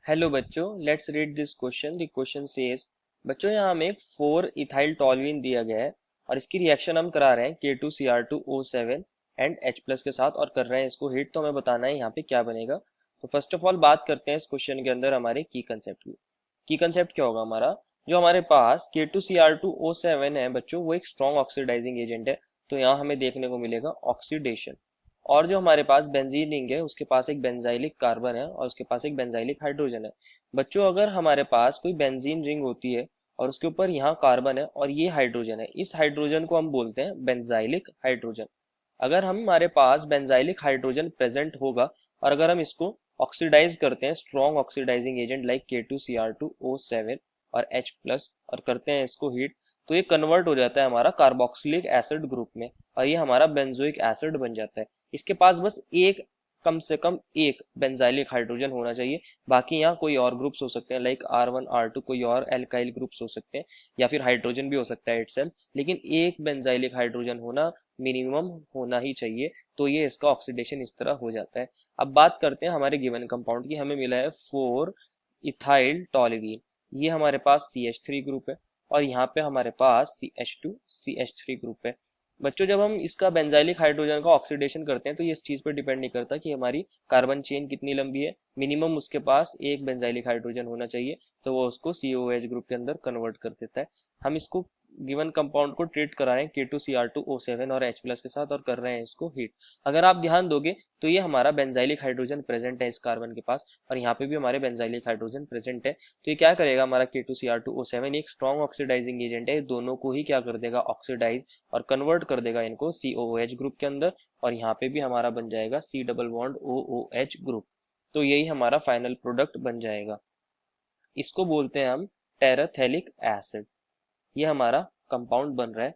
Hello बच्चों, let's read this question. The question says, बच्चों यहाँ हमें एक 4 इथाइल टॉल्यूइन दिया गया है और इसकी रिएक्शन हम करा रहे हैं K2Cr2O7 एंड H प्लस के साथ और कर रहे हैं इसको हीट। तो हमें बताना है यहाँ पे क्या बनेगा। तो फर्स्ट ऑफ ऑल बात करते हैं इस क्वेश्चन के अंदर हमारे की कंसेप्ट की। की कंसेप्ट क्या होगा हमारा, जो हमारे पास K2Cr2O7 है बच्चों, वो एक स्ट्रॉन्ग ऑक्सीडाइजिंग एजेंट है। तो यहाँ हमें देखने को मिलेगा ऑक्सीडेशन। और जो हमारे पास बेंजीन रिंग है उसके पास एक बेंजाइलिक कार्बन है और उसके पास एक बेंजाइलिक हाइड्रोजन है। बच्चों अगर हमारे पास कोई बेंजीन रिंग होती है और उसके ऊपर यहाँ कार्बन है और ये हाइड्रोजन है, इस हाइड्रोजन को हम बोलते हैं बेंजाइलिक हाइड्रोजन। अगर हमारे पास बेंजाइलिक हाइड्रोजन प्रेजेंट होगा और अगर हम इसको ऑक्सीडाइज करते हैं strong oxidising agent like K2Cr2O7 और H प्लस और करते हैं इसको हीट, तो ये कन्वर्ट हो जाता है हमारा कार्बोक्सिलिक एसिड ग्रुप में और ये हमारा बेंजोइक एसिड बन जाता है। इसके पास बस एक, कम से कम एक बेंजाइलिक हाइड्रोजन होना चाहिए। बाकी यहाँ कोई और ग्रुप्स हो सकते हैं लाइक R1 R2, कोई और एल्काइल ग्रुप्स हो सकते हैं या फिर हाइड्रोजन भी हो सकता है इटसेल्फ, लेकिन एक बेंजाइलिक हाइड्रोजन होना मिनिमम होना ही चाहिए। तो ये इसका ऑक्सीडेशन इस तरह हो जाता है। अब बात करते हैं हमारे गिवन कंपाउंड की। हमें मिला है 4 इथाइल टॉल्यूइन। ये हमारे पास CH3 ग्रुप है और यहाँ पे हमारे पास CH2CH3 ग्रुप है। बच्चों जब हम इसका बेंजाइलिक हाइड्रोजन का ऑक्सीडेशन करते हैं तो ये इस चीज पर डिपेंड नहीं करता कि हमारी कार्बन चेन कितनी लंबी है, मिनिमम उसके पास एक बेंजाइलिक हाइड्रोजन होना चाहिए, तो वो उसको COH ग्रुप के अंदर कन्वर्ट कर देता है। हम इसको गिवन कंपाउंड को ट्रीट करा रहे हैं K2Cr2O7 और H प्लस के साथ और कर रहे हैं इसको हीट। अगर आप ध्यान दोगे तो ये हमारा बेंजाइलिक हाइड्रोजन प्रेजेंट है इस कार्बन के पास और यहाँ पे भी हमारे बेंजाइलिक हाइड्रोजन प्रेजेंट है। तो ये क्या करेगा, हमारा K2Cr2O7 एक स्ट्रॉन्ग ऑक्सीडाइजिंग एजेंट है, दोनों को ही क्या कर देगा, ऑक्सीडाइज और कन्वर्ट कर देगा इनको COOH ग्रुप के अंदर और यहाँ पे भी हमारा बन जाएगा C double bond OOH group. तो यही हमारा फाइनल प्रोडक्ट बन जाएगा। इसको बोलते हैं हम टेराथेलिक एसिड। ये हमारा कंपाउंड बन रहा है।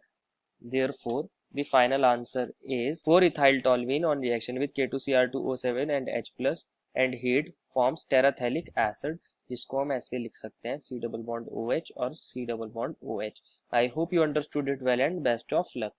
Therefore, the final answer is 4-ethyltoluene on reaction with K2Cr2O7 and H plus and heat forms terephthalic acid, जिसको हम ऐसे लिख सकते हैं C डबल बॉन्ड OH और C double bond OH। I hope you understood it well and best of luck.